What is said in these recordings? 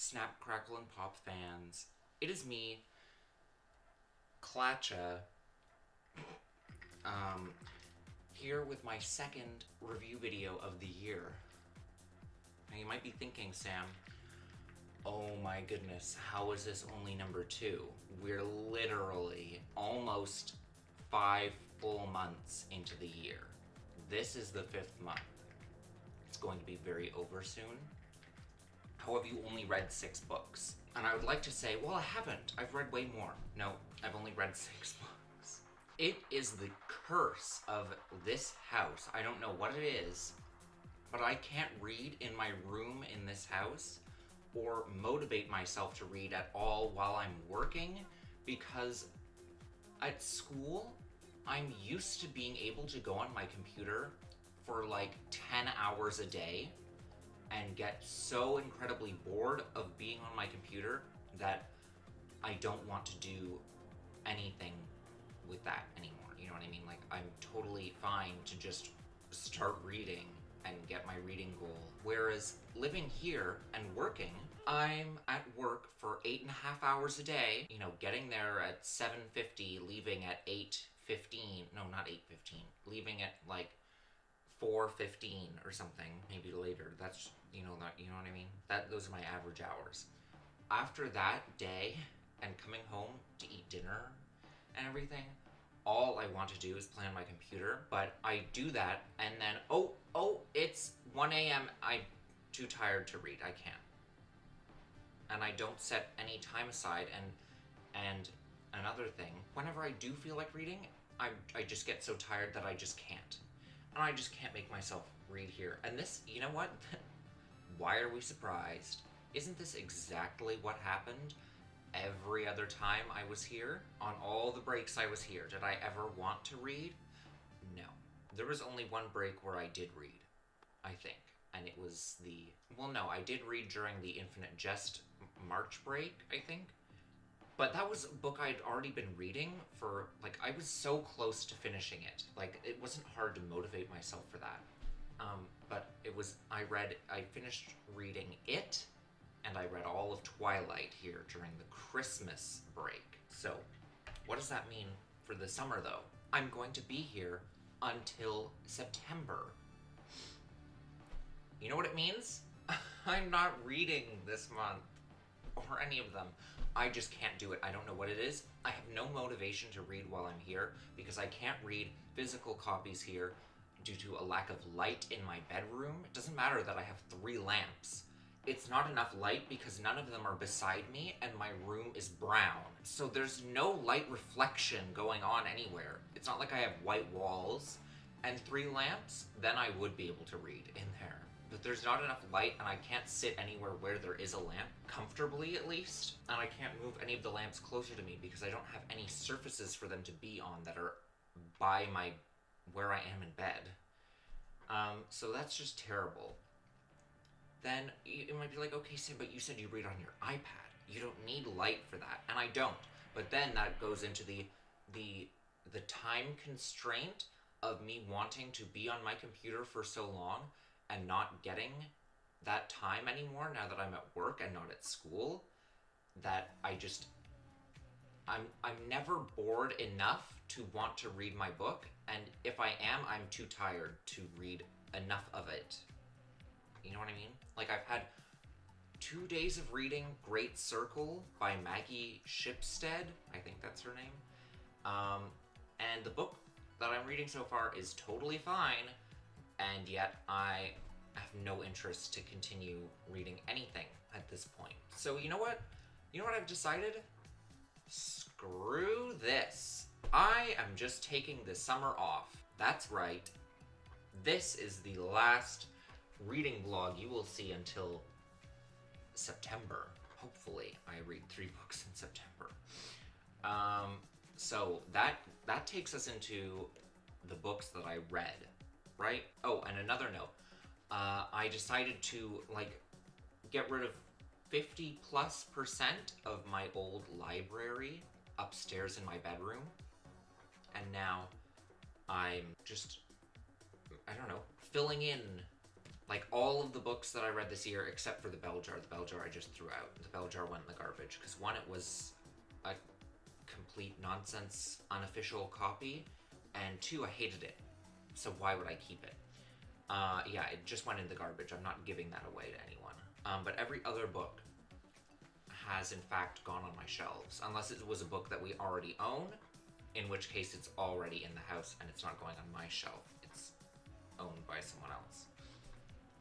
Snap, Crackle, and Pop fans. It is me, Klatcha, um, here with my second review video of the year. Now you might be thinking, Sam, oh my goodness, how is this only number 2? We're literally almost 5 full months into the year. This is the 5th month. It's going to be very over soon. How have you only read 6 books? And I would like to say, well, I haven't. I've read way more. No, I've only read 6 books. It is the curse of this house. I don't know what it is, but I can't read in my room in this house or motivate myself to read at all while I'm working, because at school, I'm used to being able to go on my computer for like 10 hours a day and get so incredibly bored of being on my computer that I don't want to do anything with that anymore. You know what I mean? Like, I'm totally fine to just start reading and get my reading goal. Whereas living here and working, I'm at work for 8.5 hours a day, you know, getting there at 7:50, leaving at 8:15. No, not 8:15. Leaving at like 4:15 or something, maybe later. That's, you know what I mean? Those are my average hours. After that day and coming home to eat dinner and everything, all I want to do is play on my computer. But I do that, and then it's 1 a.m. I'm too tired to read. I can't, and I don't set any time aside. And another thing, whenever I do feel like reading, I just get so tired that I just can't. And I just can't make myself read here. And this, you know what? Why are we surprised? Isn't this exactly what happened every other time I was here? On all the breaks I was here, did I ever want to read? No. There was only one break where I did read, I think. And it was I did read during the Infinite Jest March break, I think. But that was a book I'd already been reading for, like, I was so close to finishing it. Like, it wasn't hard to motivate myself for that. But I finished reading it, and I read all of Twilight here during the Christmas break. So, what does that mean for the summer, though? I'm going to be here until September. You know what it means? I'm not reading this month, or any of them. I just can't do it. I don't know what it is. I have no motivation to read while I'm here because I can't read physical copies here due to a lack of light in my bedroom. It doesn't matter that I have 3 lamps. It's not enough light because none of them are beside me and my room is brown. So there's no light reflection going on anywhere. It's not like I have white walls and 3 lamps. Then I would be able to read in there. But there's not enough light, and I can't sit anywhere where there is a lamp, comfortably at least, and I can't move any of the lamps closer to me because I don't have any surfaces for them to be on that are by where I am in bed. So that's just terrible. Then you might be like, okay, Sam, but you said you read on your iPad. You don't need light for that, and I don't. But then that goes into the time constraint of me wanting to be on my computer for so long and not getting that time anymore now that I'm at work and not at school, that I'm never bored enough to want to read my book, and if I am, I'm too tired to read enough of it. You know what I mean? Like, I've had 2 days of reading Great Circle by Maggie Shipstead. I think that's her name. And the book that I'm reading so far is totally fine, and yet I have no interest to continue reading anything at this point. So you know what? You know what I've decided? Screw this. I am just taking the summer off. That's right. This is the last reading vlog you will see until September. Hopefully, I read 3 books in September. So that takes us into the books that I read, right? Oh, and another note. I decided to, like, get rid of 50+% of my old library upstairs in my bedroom. And now I'm just, I don't know, filling in Like, all of the books that I read this year, except for The Bell Jar. The Bell Jar I just threw out. The Bell Jar went in the garbage. Because one, it was a complete nonsense, unofficial copy. And two, I hated it. So why would I keep it? Yeah, it just went in the garbage. I'm not giving that away to anyone. But every other book has, in fact, gone on my shelves. Unless it was a book that we already own, in which case it's already in the house and it's not going on my shelf. It's owned by someone else.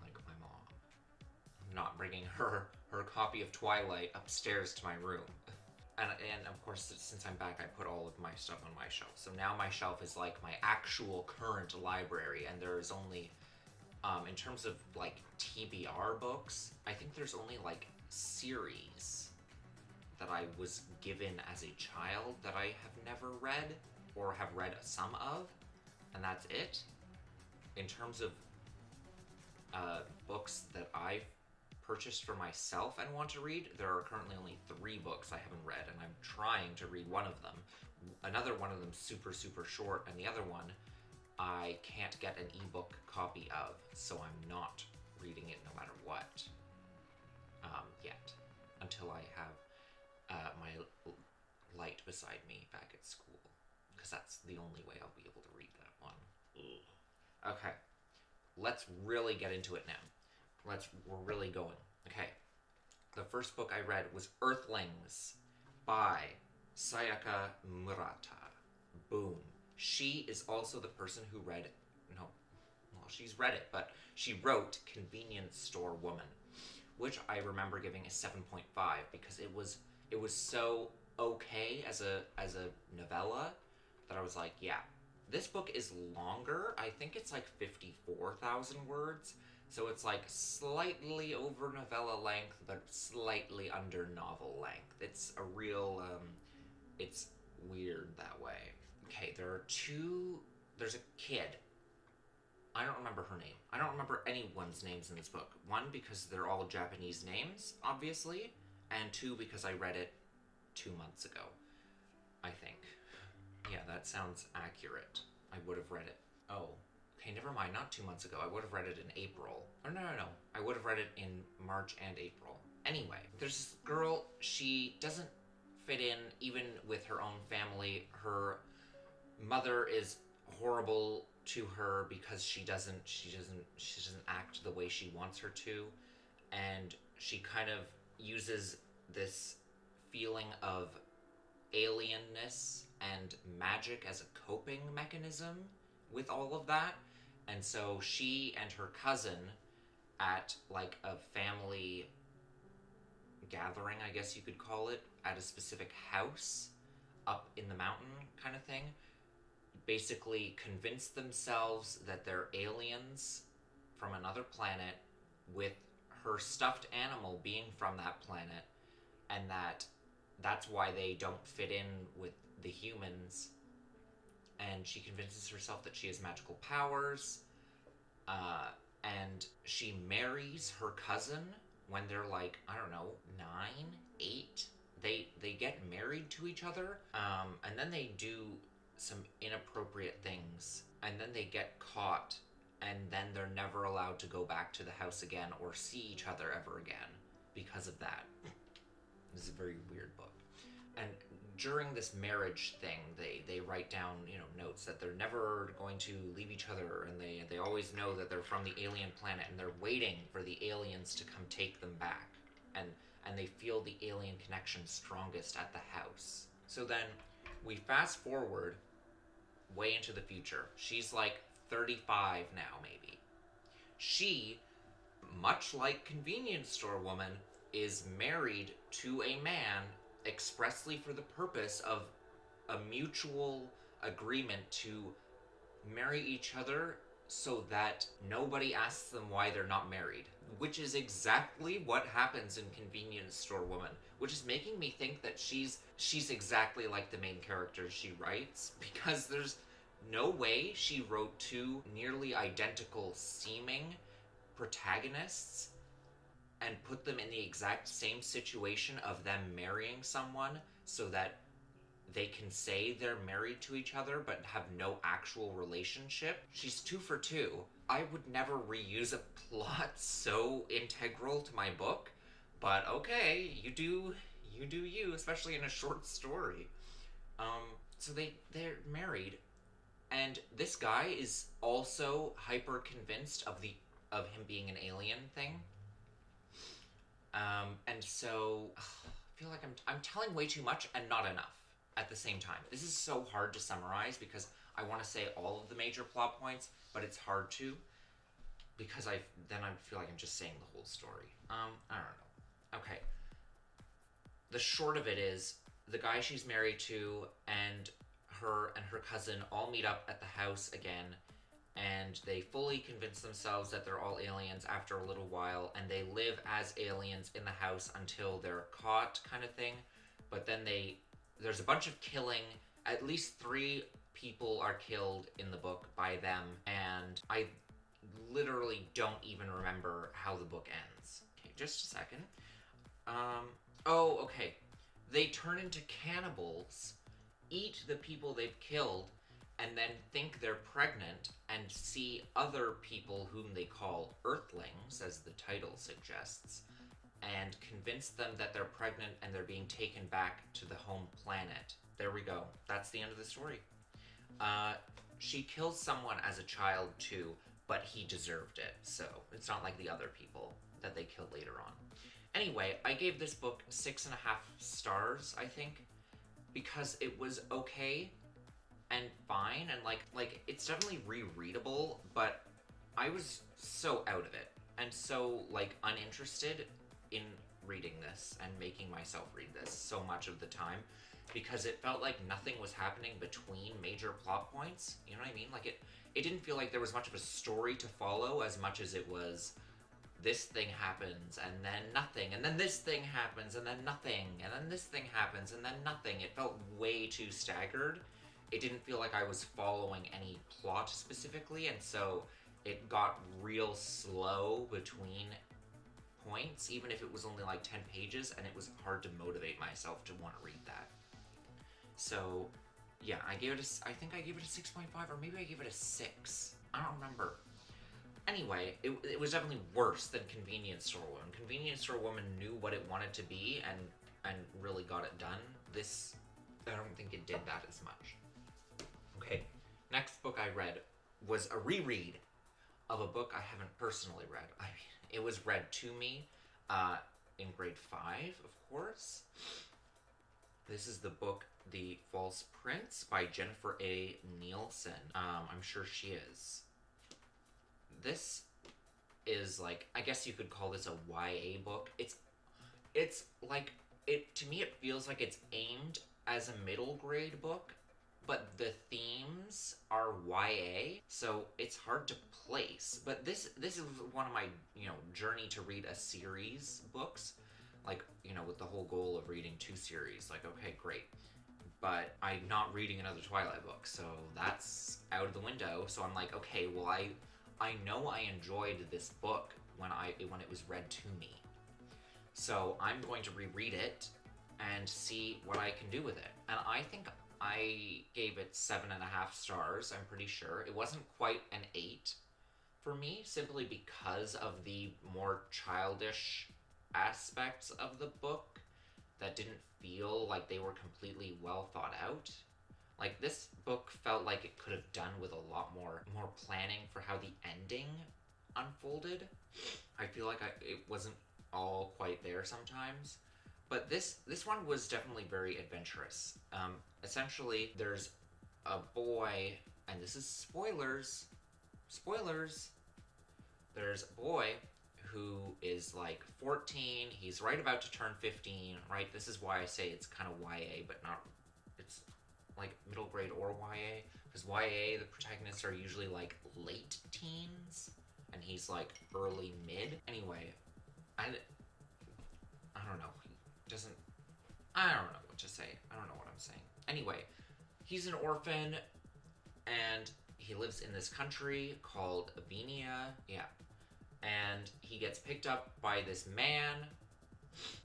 Like my mom. I'm not bringing her copy of Twilight upstairs to my room. And of course, since I'm back, I put all of my stuff on my shelf. So now my shelf is like my actual current library, and there is only, in terms of like TBR books, I think there's only like series that I was given as a child that I have never read or have read some of, and that's it. In terms of books that I've purchased for myself and want to read, there are currently only 3 books I haven't read, and I'm trying to read one of them. Another one of them super, super short, and the other one I can't get an ebook copy of, so I'm not reading it no matter what yet, until I have my light beside me back at school, because that's the only way I'll be able to read that one. Ugh. Okay, let's really get into it now. We're really going. Okay. The first book I read was Earthlings by Sayaka Murata. Boom. She is also the person who she's read it, but she wrote Convenience Store Woman, which I remember giving a 7.5 because it was so okay as a novella that I was like, yeah. This book is longer. I think it's like 54,000 words. So it's like slightly over novella length, but slightly under novel length. It's a real, it's weird that way. Okay, there's a kid. I don't remember her name. I don't remember anyone's names in this book. 1, because they're all Japanese names, obviously. And 2, because I read it 2 months ago, I think. Yeah, that sounds accurate. I would have read it. Oh. Okay, never mind, not 2 months ago. I would have read it in April. Or no. I would have read it in March and April. Anyway, there's this girl, she doesn't fit in even with her own family. Her mother is horrible to her because she doesn't act the way she wants her to. And she kind of uses this feeling of alienness and magic as a coping mechanism with all of that. And so she and her cousin, at like a family gathering, I guess you could call it, at a specific house up in the mountain kind of thing, basically convince themselves that they're aliens from another planet, with her stuffed animal being from that planet, and that's why they don't fit in with the humans. And she convinces herself that she has magical powers, and she marries her cousin when they're like, I don't know, 9, 8. They get married to each other, and then they do some inappropriate things, and then they get caught, and then they're never allowed to go back to the house again or see each other ever again because of that. This is a very weird book. And during this marriage thing, they write down, notes that they're never going to leave each other, and they always know that they're from the alien planet, and they're waiting for the aliens to come take them back. And they feel the alien connection strongest at the house. So then we fast forward way into the future. She's like 35 now, maybe. She, much like Convenience Store Woman, is married to a man expressly for the purpose of a mutual agreement to marry each other so that nobody asks them why they're not married. Which is exactly what happens in Convenience Store Woman, which is making me think that she's exactly like the main character she writes, because there's no way she wrote 2 nearly identical seeming protagonists and put them in the exact same situation of them marrying someone so that they can say they're married to each other but have no actual relationship. She's 2 for 2. I would never reuse a plot so integral to my book, but okay, you do you, especially in a short story. Um, so they're married, and this guy is also hyper convinced of him being an alien thing. And so I feel like I'm telling way too much and not enough at the same time. This is so hard to summarize because I want to say all of the major plot points, but it's hard to because I feel like I'm just saying the whole story. I don't know. Okay. The short of it is the guy she's married to and her cousin all meet up at the house again, and they fully convince themselves that they're all aliens after a little while, and they live as aliens in the house until they're caught, kind of thing. But then there's a bunch of killing. At least 3 people are killed in the book by them, and I literally don't even remember how the book ends. Okay, just a second. Oh, okay. They turn into cannibals, eat the people they've killed, and then think they're pregnant and see other people whom they call Earthlings, as the title suggests, and convince them that they're pregnant and they're being taken back to the home planet. There we go. That's the end of the story. She kills someone as a child too, but he deserved it, so it's not like the other people that they killed later on. Anyway, I gave this book 6.5 stars, I think, because it was okay and fine, and like it's definitely rereadable, but I was so out of it and so like uninterested in reading this and making myself read this so much of the time because it felt like nothing was happening between major plot points. You know what I mean? Like it didn't feel like there was much of a story to follow as much as it was this thing happens and then nothing and then this thing happens and then nothing and then this thing happens and then nothing. It felt way too staggered. It didn't feel like I was following any plot specifically, and so it got real slow between points, even if it was only like 10 pages, and it was hard to motivate myself to want to read that. So yeah, I think I gave it a 6.5, or maybe I gave it a 6. I don't remember. Anyway, it was definitely worse than Convenience Store Woman. Convenience Store Woman knew what it wanted to be and really got it done. This, I don't think it did that as much. Okay, next book I read was a reread of a book I haven't personally read. I mean, it was read to me in grade 5, of course. This is the book The False Prince by Jennifer A. Nielsen. I'm sure she is. This is like, I guess you could call this a YA book. It's like, to me it feels like it's aimed as a middle grade book, but the themes are YA, so it's hard to place. But this is one of my, journey to read a series books, like, with the whole goal of reading 2 series. Like, okay, great. But I'm not reading another Twilight book, so that's out of the window. So I'm like, okay, well, I know I enjoyed this book when it was read to me. So I'm going to reread it and see what I can do with it. And I think I gave it 7.5 stars, I'm pretty sure. It wasn't quite an 8 for me, simply because of the more childish aspects of the book that didn't feel like they were completely well thought out. Like, this book felt like it could have done with a lot more planning for how the ending unfolded. I feel like it wasn't all quite there sometimes. But this one was definitely very adventurous. Essentially, there's a boy, and this is spoilers. There's a boy who is like 14. He's right about to turn 15, right? This is why I say it's kind of YA, but not, it's like middle grade or YA. Because YA, the protagonists are usually like late teens, and he's like early mid. Anyway, I don't know. I don't know what to say. I don't know what I'm saying. Anyway, he's an orphan, and he lives in this country called Avenia. Yeah. And he gets picked up by this man,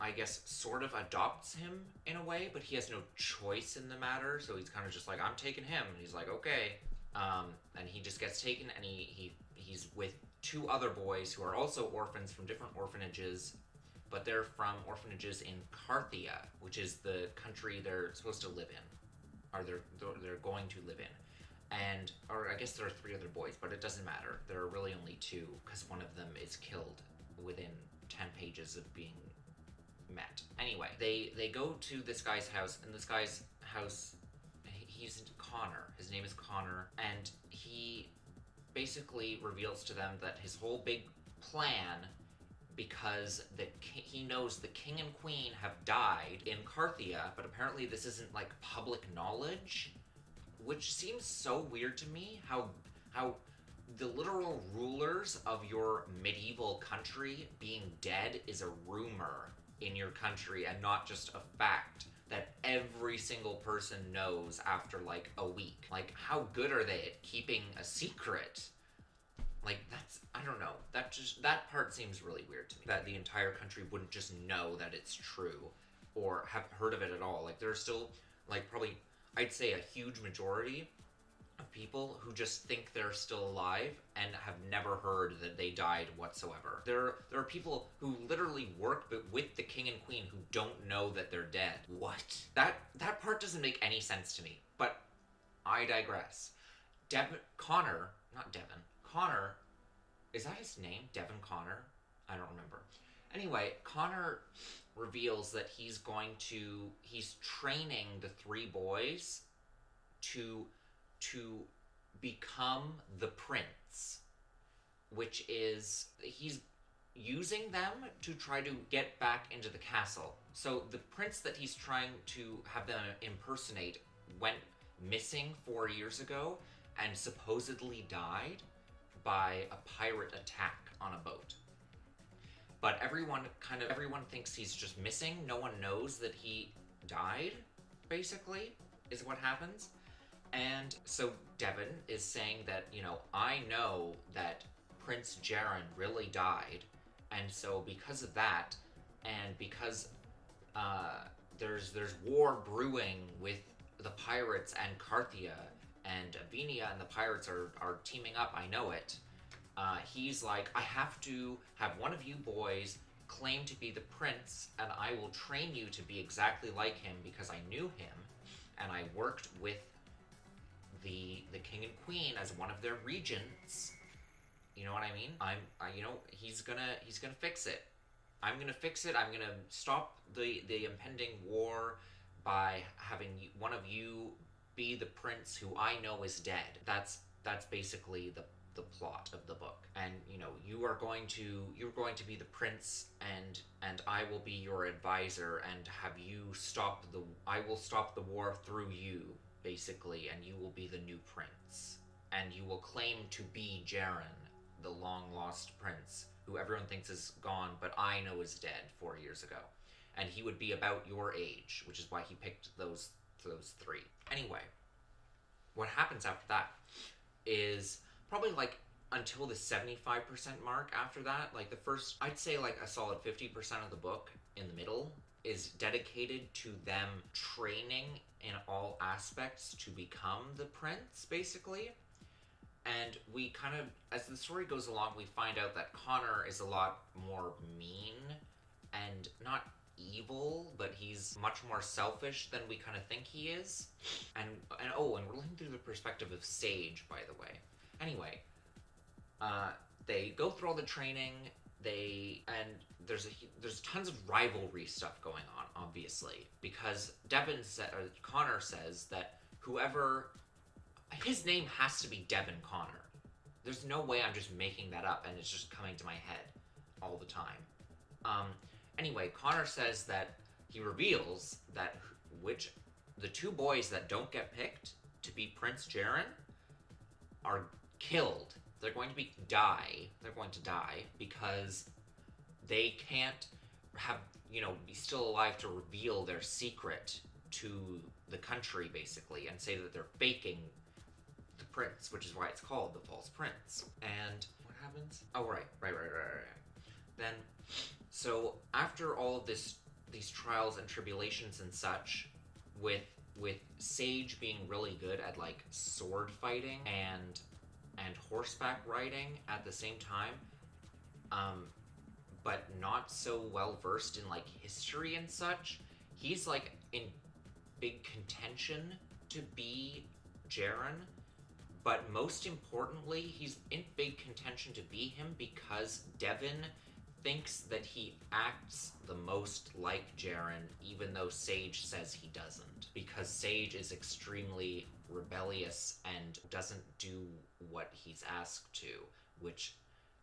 I guess sort of adopts him in a way, but he has no choice in the matter, so he's kind of just like, I'm taking him. And he's like, okay. And he just gets taken, and he he's with two other boys who are also orphans from different orphanages, but they're from orphanages in Carthia, which is the country they're supposed to live in, or they're going to live in. And, or I guess there are three other boys, but it doesn't matter. There are really only two, because one of them is killed within 10 pages of being met. Anyway, they go to this guy's house, and this guy's house, he's Connor. His name is Connor, and he basically reveals to them that his whole big plan, because he knows the king and queen have died in Carthia, but apparently this isn't like public knowledge, which seems so weird to me. How the literal rulers of your medieval country being dead is a rumor in your country and not just a fact that every single person knows after like a week. Like, how good are they at keeping a secret? Like, that's, I don't know, that part seems really weird to me, that the entire country wouldn't just know that it's true or have heard of it at all. Like, there's still, like, probably, I'd say a huge majority of people who just think they're still alive and have never heard that they died whatsoever. There are people who literally work with the king and queen who don't know that they're dead. What? That part doesn't make any sense to me, but I digress. Connor, is that his name? Devon Connor? I don't remember. Anyway, Connor reveals that he's training the three boys to become the prince, which is, he's using them to try to get back into the castle. So the prince that he's trying to have them impersonate went missing 4 years ago and supposedly died by a pirate attack on a boat. But everyone thinks he's just missing. No one knows that he died, basically, is what happens. And so Devon is saying that, I know that Prince Jaren really died, and so because of that, and because there's war brewing with the pirates and Carthia, and Avinia and the pirates are teaming up, I know it. He's like, I have to have one of you boys claim to be the prince, and I will train you to be exactly like him because I knew him, and I worked with the king and queen as one of their regents. You know what I mean? He's gonna fix it. I'm gonna fix it. I'm gonna stop the impending war by having one of you be the prince who I know is dead. That's basically the plot of the book. And you're going to be the prince, and I will be your advisor and have you I will stop the war through you, basically, and you will be the new prince. And you will claim to be Jaren, the long-lost prince, who everyone thinks is gone, but I know is dead 4 years ago. And he would be about your age, which is why he picked those three. Anyway, what happens after that is probably like until the 75% mark after that, like the first, I'd say like a solid 50% of the book in the middle is dedicated to them training in all aspects to become the prince, basically. And we kind of, as the story goes along, we find out that Connor is a lot more mean and not evil, but he's much more selfish than we kind of think he is. And we're looking through the perspective of Sage, by the way. Anyway, they go through all the training. There's tons of rivalry stuff going on, obviously, because Connor says that his name has to be Devon Connor. There's no way I'm just making that up and it's just coming to my head all the time. Anyway, Connor says that he reveals that the two boys that don't get picked to be Prince Jaren are killed. They're going to die because they can't be still alive to reveal their secret to the country, basically, and say that they're faking the prince, which is why it's called the false prince. And what happens? Oh, right. Then, so after all of these trials and tribulations and such, with Sage being really good at like sword fighting and and horseback riding at the same time, but not so well versed in like history and such. He's like in big contention to be Jaren, but most importantly, he's in big contention to be him because Devin thinks that he acts the most like Jaren, even though Sage says he doesn't. Because Sage is extremely rebellious and doesn't do what he's asked to, which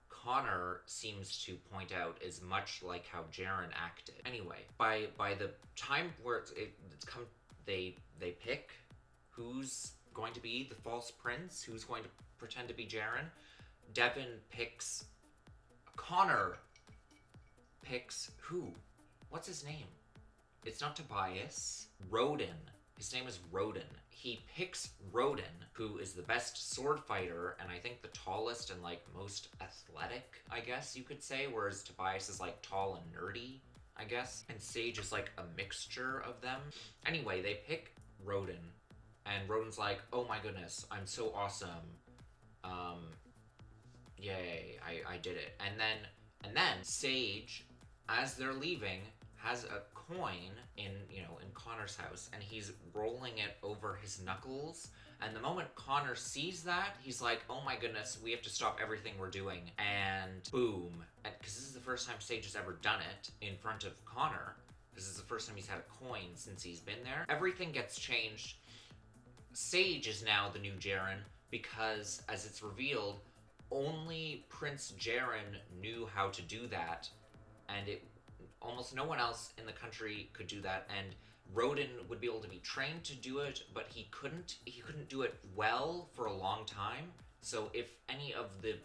Connor seems to point out is much like how Jaren acted. Anyway, by the time where it's come, they pick who's going to be the false prince, who's going to pretend to be Jaren. Devin picks Connor. Picks who? What's his name? It's not Tobias. Rodin. His name is Rodin. He picks Rodin, who is the best sword fighter and I think the tallest and like most athletic, I guess you could say, whereas Tobias is like tall and nerdy, I guess. And Sage is like a mixture of them. Anyway, they pick Rodin, and Rodin's like, oh my goodness, I'm so awesome. Yay, I did it. And then Sage, as they're leaving, has a coin in Connor's house, and he's rolling it over his knuckles. And the moment Connor sees that, he's like, oh my goodness, we have to stop everything we're doing. And boom. Because this is the first time Sage has ever done it in front of Connor. This is the first time he's had a coin since he's been there. Everything gets changed. Sage is now the new Jaren because, as it's revealed, only Prince Jaren knew how to do that, and almost no one else in the country could do that. And Rodin would be able to be trained to do it, but he couldn't do it well for a long time. So if any of the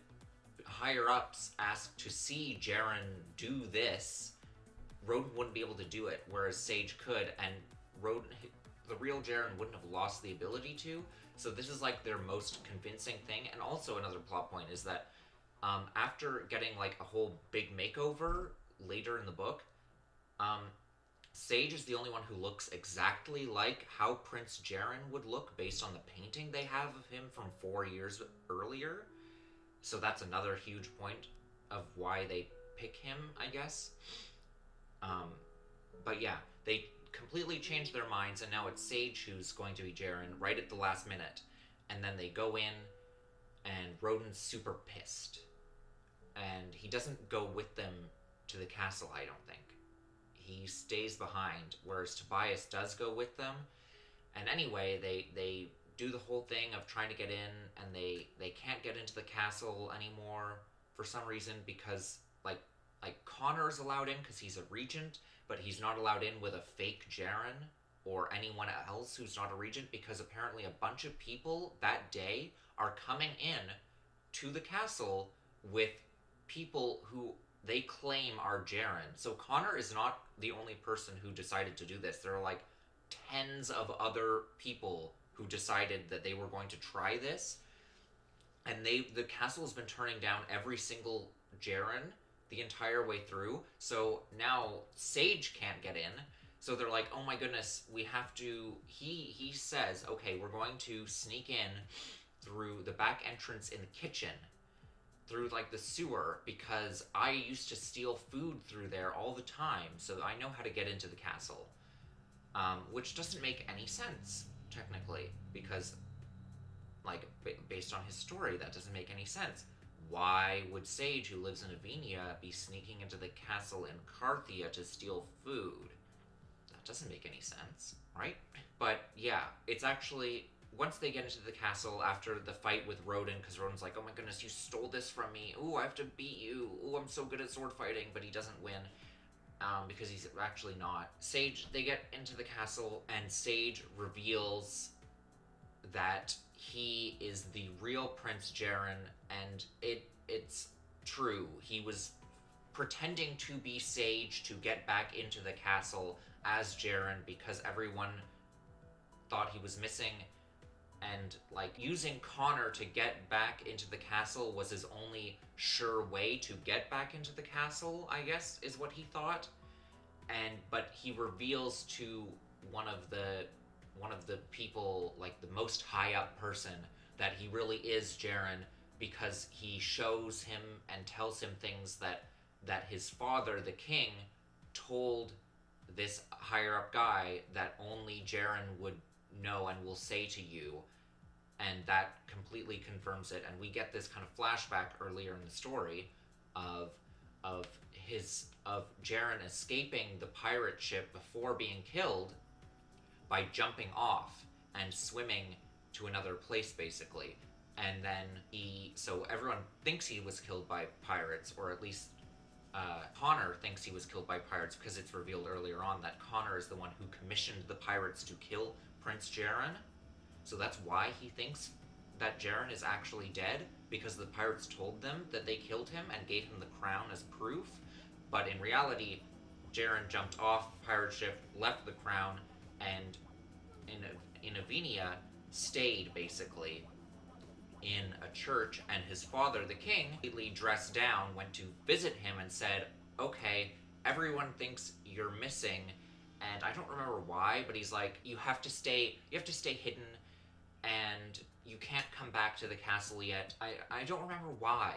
higher ups asked to see Jaren do this, Rodin wouldn't be able to do it, whereas Sage could, and Rodin, the real Jaren, wouldn't have lost the ability to. So this is like their most convincing thing. And also another plot point is that after getting like a whole big makeover later in the book, Sage is the only one who looks exactly like how Prince Jaren would look based on the painting they have of him from 4 years earlier. So that's another huge point of why they pick him, I guess. But yeah, they completely changed their minds, and now it's Sage who's going to be Jaren right at the last minute. And then they go in, and Rodin's super pissed. And he doesn't go with them to the castle, I don't think. He stays behind, whereas Tobias does go with them. And anyway, they do the whole thing of trying to get in, and they can't get into the castle anymore for some reason, because like Connor's allowed in because he's a regent, but he's not allowed in with a fake Jaren or anyone else who's not a regent, because apparently a bunch of people that day are coming in to the castle with people who they claim are Jaren. So Connor is not the only person who decided to do this. There are like tens of other people who decided that they were going to try this, and the castle has been turning down every single Jaren the entire way through. So now Sage can't get in. So they're like, oh my goodness, we have to. He says, okay, we're going to sneak in through the back entrance in the kitchen, through like the sewer, because I used to steal food through there all the time, so I know how to get into the castle. Which doesn't make any sense, technically, because like based on his story, that doesn't make any sense. Why would Sage, who lives in Avenia, be sneaking into the castle in Carthia to steal food? That doesn't make any sense, right? But yeah, it's actually, once they get into the castle after the fight with Rodin, because Rodin's like, oh my goodness, you stole this from me. Ooh, I have to beat you. Ooh, I'm so good at sword fighting, but he doesn't win. Because he's actually not. They get into the castle, and Sage reveals that he is the real Prince Jaren, and it's true. He was pretending to be Sage to get back into the castle as Jaren because everyone thought he was missing, and like using Connor to get back into the castle was his only sure way to get back into the castle, I guess, is what he thought. But he reveals to one of the people, like the most high up person, that he really is Jaren, because he shows him and tells him things that his father, the king, told this higher up guy that only Jaren would know and will say to you, and that completely confirms it. And we get this kind of flashback earlier in the story of Jaren escaping the pirate ship before being killed by jumping off and swimming to another place, basically. And then so everyone thinks he was killed by pirates, or at least Connor thinks he was killed by pirates, because it's revealed earlier on that Connor is the one who commissioned the pirates to kill Prince Jaren. So that's why he thinks that Jaren is actually dead, because the pirates told them that they killed him and gave him the crown as proof. But in reality, Jaren jumped off the pirate ship, left the crown, and in Avenia stayed, basically, in a church, and his father, the king, completely dressed down, went to visit him and said, okay, everyone thinks you're missing, and I don't remember why, but he's like, you have to stay hidden, and you can't come back to the castle yet. I don't remember why.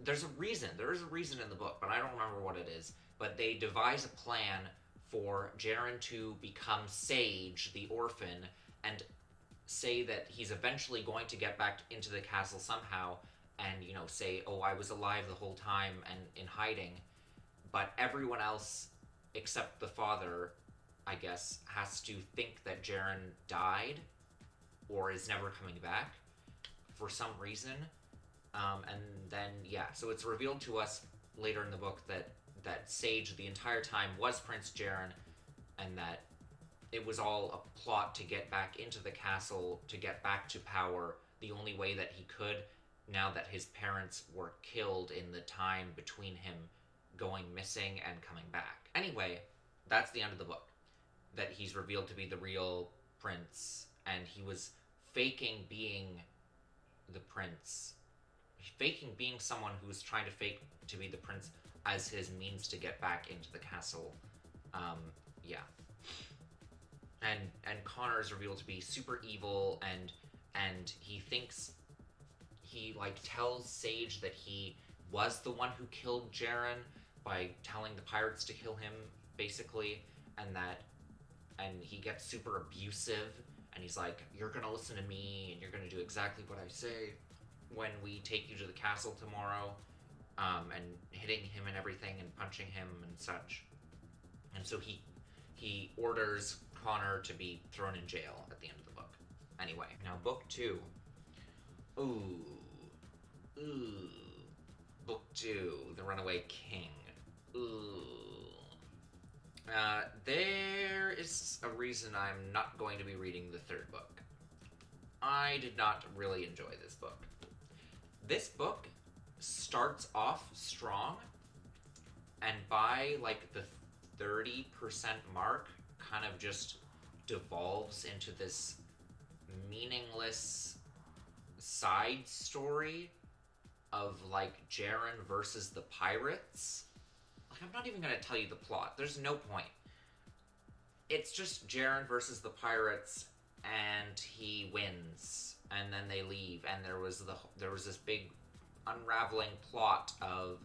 There is a reason in the book, but I don't remember what it is. But they devise a plan for Jaren to become Sage, the orphan, and say that he's eventually going to get back into the castle somehow, and, say, oh, I was alive the whole time and in hiding. But everyone else, except the father, I guess, has to think that Jaren died or is never coming back for some reason. And then, so it's revealed to us later in the book that Sage the entire time was Prince Jaren, and that it was all a plot to get back into the castle, to get back to power, the only way that he could, now that his parents were killed in the time between him going missing and coming back. Anyway, that's the end of the book. That he's revealed to be the real prince, and he was faking being the prince. Faking being someone who was trying to fake to be the prince as his means to get back into the castle. And Connor is revealed to be super evil, and he thinks, he tells Sage that he was the one who killed Jaren by telling the pirates to kill him, basically, and he gets super abusive, and he's like, you're gonna listen to me, and you're gonna do exactly what I say when we take you to the castle tomorrow, and hitting him and everything, and punching him and such. And so he orders Connor to be thrown in jail at the end of the book. Anyway, now book 2. Book 2, The Runaway King. There is a reason I'm not going to be reading the third book. I did not really enjoy this book. This book starts off strong, and by the 30% mark kind of just devolves into this meaningless side story of Jaren versus the pirates. I'm not even going to tell you the plot. There's no point. It's just Jaren versus the pirates, and he wins, and then they leave, and there was this big unraveling plot of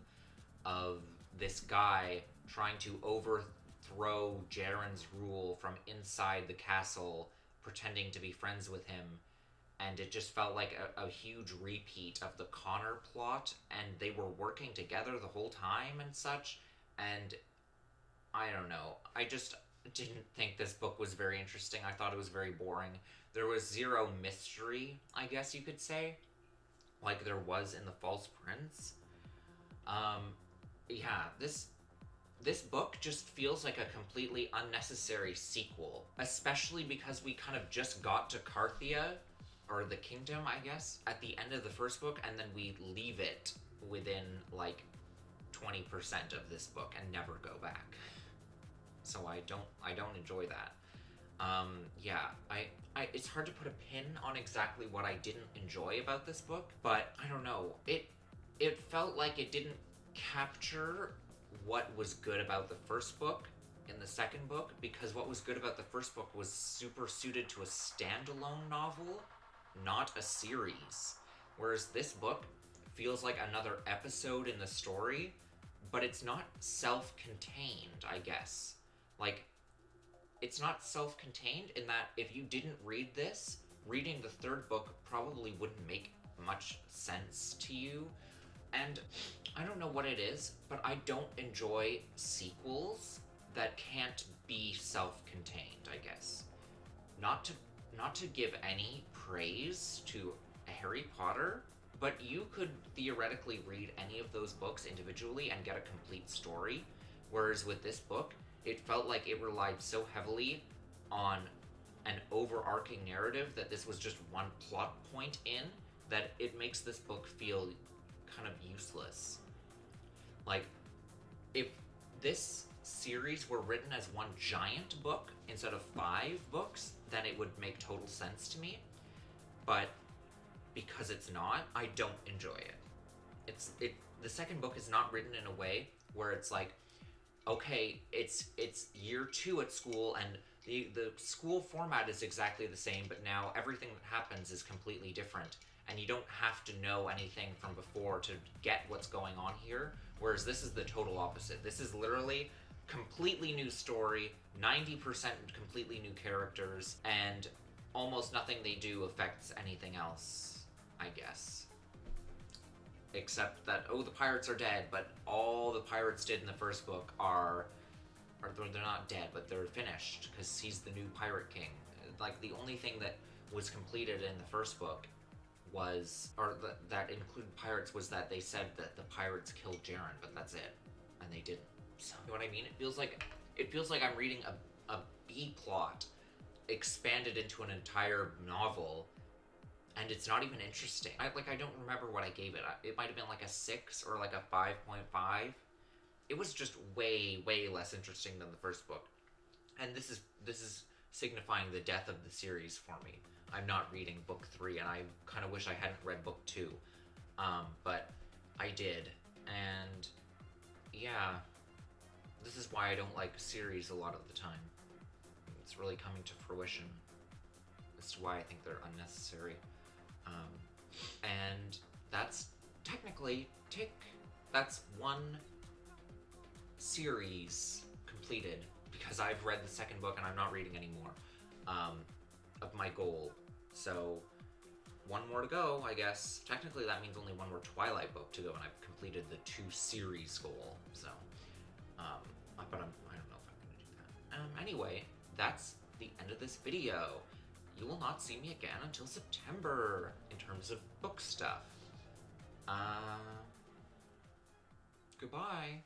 this guy trying to overthrow Jaren's rule from inside the castle, pretending to be friends with him, and it just felt like a huge repeat of the Connor plot, and they were working together the whole time and such, and I don't know, I just didn't think this book was very interesting. I thought it was very boring. There was zero mystery, I guess you could say, like there was in The False Prince. This book just feels like a completely unnecessary sequel, especially because we kind of just got to Carthia, or the kingdom, I guess, at the end of the first book, and then we leave it within 20% of this book and never go back. So I don't enjoy that. It's hard to put a pin on exactly what I didn't enjoy about this book, but I don't know. It felt like it didn't capture what was good about the first book in the second book, because what was good about the first book was super suited to a standalone novel, not a series. Whereas this book feels like another episode in the story, but it's not self-contained, I guess. Like, it's not self-contained in that if you didn't read this, reading the third book probably wouldn't make much sense to you. And I don't know what it is, but I don't enjoy sequels that can't be self-contained, I guess. Not to not to give any praise to Harry Potter, but you could theoretically read any of those books individually and get a complete story. Whereas with this book, it felt like it relied so heavily on an overarching narrative that this was just one plot point in that it makes this book feel kind of useless. Like, if this series were written as one giant book instead of 5 books, then it would make total sense to me. But because it's not, I don't enjoy it. The second book is not written in a way where it's like, okay, it's year 2 at school and the school format is exactly the same, but now everything that happens is completely different, and you don't have to know anything from before to get what's going on here. Whereas this is the total opposite. This is literally completely new story, 90% completely new characters, and almost nothing they do affects anything else, I guess. Except that, oh, the pirates are dead, but all the pirates did in the first book are they're not dead, but they're finished, because he's the new pirate king. Like, the only thing that was completed in the first book was, that included pirates, was that they said that the pirates killed Jaren, but that's it, and they didn't. So, you know what I mean? It feels like I'm reading a B plot expanded into an entire novel, and it's not even interesting. I don't remember what I gave it. It might have been like a 6 or like a 5.5. It was just way, way less interesting than the first book. And this is signifying the death of the series for me. I'm not reading book 3, and I kind of wish I hadn't read book 2. But I did. And yeah, this is why I don't like series a lot of the time. It's really coming to fruition as to why I think they're unnecessary. And that's technically that's one series completed, because I've read the second book and I'm not reading anymore of my goal. So one more to go, I guess. Technically that means only one more Twilight book to go, and I've completed the 2 series goal. So but I don't know if I'm gonna do that. Anyway, that's the end of this video. You will not see me again until September in terms of book stuff. Goodbye.